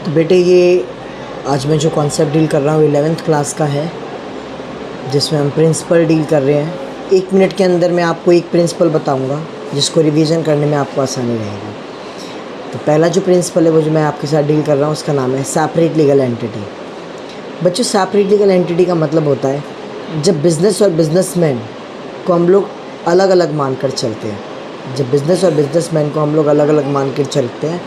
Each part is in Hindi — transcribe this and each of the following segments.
तो बेटे ये आज मैं जो कॉन्सेप्ट डील कर रहा हूँ 11th क्लास का है, जिसमें हम प्रिंसिपल डील कर रहे हैं। 1 मिनट के अंदर मैं आपको एक प्रिंसिपल बताऊँगा जिसको रिवीजन करने में आपको आसानी रहेगी। तो पहला जो प्रिंसिपल है वो जो मैं आपके साथ डील कर रहा हूँ उसका नाम है सेपरेट लीगल एंटिटी। बच्चों, सेपरेट लीगल एंटिटी का मतलब होता है जब बिज़नेस और बिजनेसमैन को हम लोग अलग अलग मानकर चलते हैं। जब बिज़नेस और बिजनेसमैन को हम लोग अलग अलग मान कर चलते हैं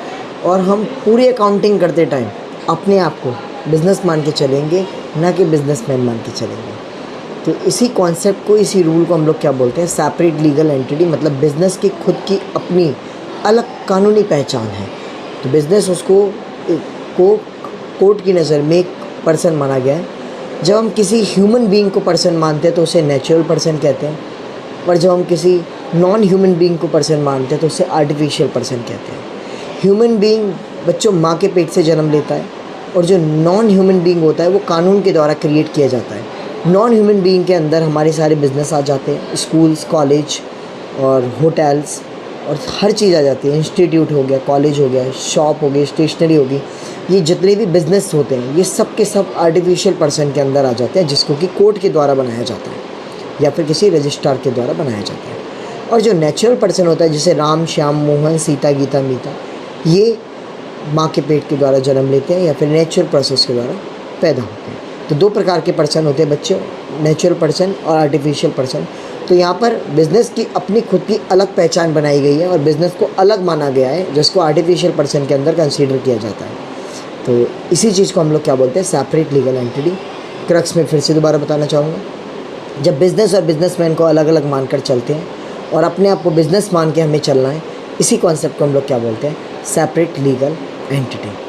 और हम पूरी अकाउंटिंग करते टाइम अपने आप को बिज़नेस मान के चलेंगे, ना कि बिजनेसमैन मान के चलेंगे। तो इसी कॉन्सेप्ट को, इसी रूल को हम लोग क्या बोलते हैं? Separate legal entity. मतलब बिज़नेस की खुद की अपनी अलग कानूनी पहचान है। तो बिज़नेस उसको कोर्ट की नज़र में एक पर्सन माना गया है। जब हम किसी ह्यूमन बीइंग को पर्सन मानते हैं तो उसे नेचुरल पर्सन कहते हैं, और जब हम किसी नॉन ह्यूमन बीइंग को पर्सन मानते हैं तो उसे आर्टिफिशियल पर्सन कहते हैं। ह्यूमन बीइंग बच्चों माँ के पेट से जन्म लेता है, और जो नॉन ह्यूमन बीइंग होता है वो कानून के द्वारा क्रिएट किया जाता है। नॉन ह्यूमन बीइंग के अंदर हमारे सारे बिज़नेस आ जाते हैं, स्कूल्स, कॉलेज और होटल्स और हर चीज़ आ जाती है। इंस्टीट्यूट हो गया, कॉलेज हो गया, शॉप हो गई, स्टेशनरी होगी, ये जितने भी बिज़नेस होते हैं ये सब के सब आर्टिफिशियल पर्सन के अंदर आ जाते हैं, जिसको कि कोर्ट के द्वारा बनाया जाता है या फिर किसी रजिस्ट्रार के द्वारा बनाया जाता है। और जो नेचुरल पर्सन होता है, जैसे राम, श्याम, मोहन, सीता, गीता, मीता, ये माँ के पेट के द्वारा जन्म लेते हैं या फिर नेचुरल प्रोसेस के द्वारा पैदा होते हैं। तो 2 प्रकार के पर्सन होते हैं बच्चों, नेचुरल पर्सन और आर्टिफिशियल पर्सन। तो यहाँ पर बिज़नेस की अपनी खुद की अलग पहचान बनाई गई है और बिज़नेस को अलग माना गया है, जिसको आर्टिफिशियल पर्सन के अंदर कंसीडर किया जाता है। तो इसी चीज़ को हम लोग क्या बोलते हैं? Separate legal entity. क्रक्स में फिर से दोबारा बताना चाहूँगा, जब बिज़नेस और बिजनेसमैन को अलग अलग मानकर चलते हैं और अपने आप को बिज़नेस मान के हमें चलना है, इसी कॉन्सेप्ट को हम लोग क्या बोलते हैं? Separate legal entity.